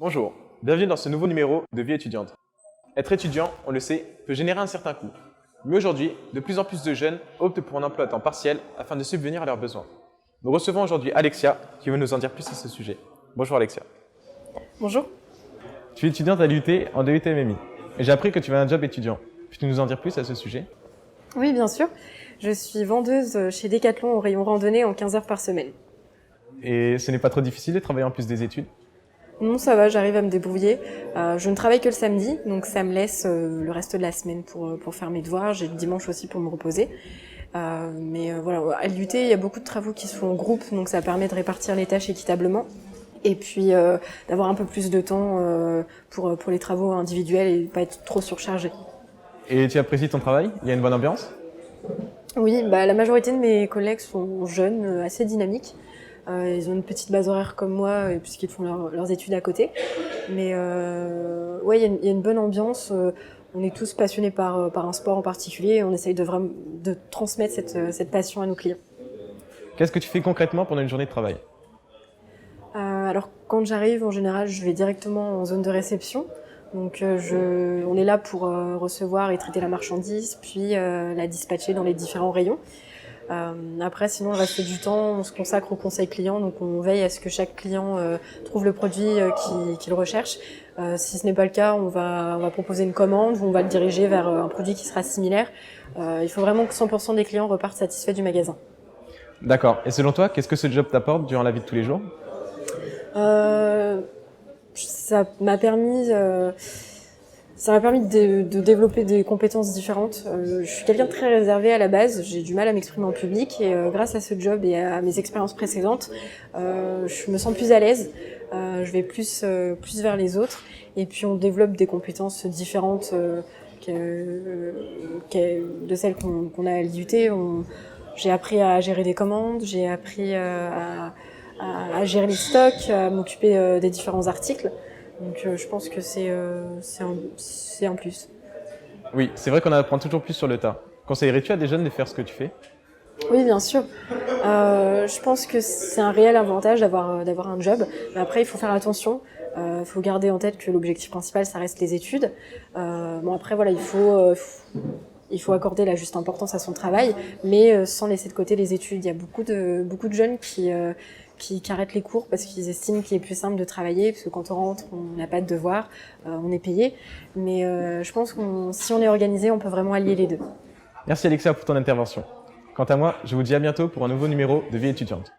Bonjour, bienvenue dans ce nouveau numéro de Vie étudiante. Être étudiant, on le sait, peut générer un certain coût. Mais aujourd'hui, de plus en plus de jeunes optent pour un emploi à temps partiel afin de subvenir à leurs besoins. Nous recevons aujourd'hui Alexia qui veut nous en dire plus sur ce sujet. Bonjour Alexia. Bonjour. Tu es étudiante à l'UT en DUT MMI. Et j'ai appris que tu veux un job étudiant. Peux-tu nous en dire plus à ce sujet? Oui, bien sûr. Je suis vendeuse chez Decathlon au rayon randonnée en 15 heures par semaine. Et ce n'est pas trop difficile de travailler en plus des études? Non, ça va, j'arrive à me débrouiller. Je ne travaille que le samedi, donc ça me laisse le reste de la semaine pour faire mes devoirs. J'ai le dimanche aussi pour me reposer. Mais voilà, à l'UT, il y a beaucoup de travaux qui se font en groupe, donc ça permet de répartir les tâches équitablement. Et puis d'avoir un peu plus de temps pour les travaux individuels et pas être trop surchargé. Et tu apprécies ton travail? Il y a une bonne ambiance? Oui, la majorité de mes collègues sont jeunes, assez dynamiques. Ils ont une petite base horaire comme moi, puisqu'ils font leurs études à côté. Mais ouais, il y a une bonne ambiance. On est tous passionnés par un sport en particulier et on essaye de transmettre cette passion à nos clients. Qu'est-ce que tu fais concrètement pendant une journée de travail? Alors quand j'arrive, en général, je vais directement en zone de réception. Donc on est là pour recevoir et traiter la marchandise, puis la dispatcher dans les différents rayons. Après, sinon, le reste du temps, on se consacre au conseil client, donc on veille à ce que chaque client trouve le produit qu'il recherche. Si ce n'est pas le cas, on va proposer une commande ou on va le diriger vers un produit qui sera similaire. Il faut vraiment que 100% des clients repartent satisfaits du magasin. D'accord. Et selon toi, qu'est-ce que ce job t'apporte durant la vie de tous les jours? Ça m'a permis de développer des compétences différentes. Je suis quelqu'un de très réservé à la base, j'ai du mal à m'exprimer en public et grâce à ce job et à mes expériences précédentes, je me sens plus à l'aise, je vais plus vers les autres et puis on développe des compétences différentes de celles qu'on a à l'IUT. J'ai appris à gérer des commandes, j'ai appris à gérer les stocks, à m'occuper des différents articles. Donc je pense que c'est un plus. Oui, c'est vrai qu'on apprend toujours plus sur le tas. Conseillerais-tu à des jeunes de faire ce que tu fais? Oui, bien sûr. Je pense que c'est un réel avantage d'avoir un job. Mais après, il faut faire attention. Il faut garder en tête que l'objectif principal, ça reste les études. Bon, après, voilà, il faut accorder la juste importance à son travail, mais sans laisser de côté les études. Il y a beaucoup de jeunes qui arrêtent les cours parce qu'ils estiment qu'il est plus simple de travailler, parce que quand on rentre, on n'a pas de devoirs, on est payé. Mais je pense que si on est organisé, on peut vraiment allier les deux. Merci Alexia pour ton intervention. Quant à moi, je vous dis à bientôt pour un nouveau numéro de Vie étudiante.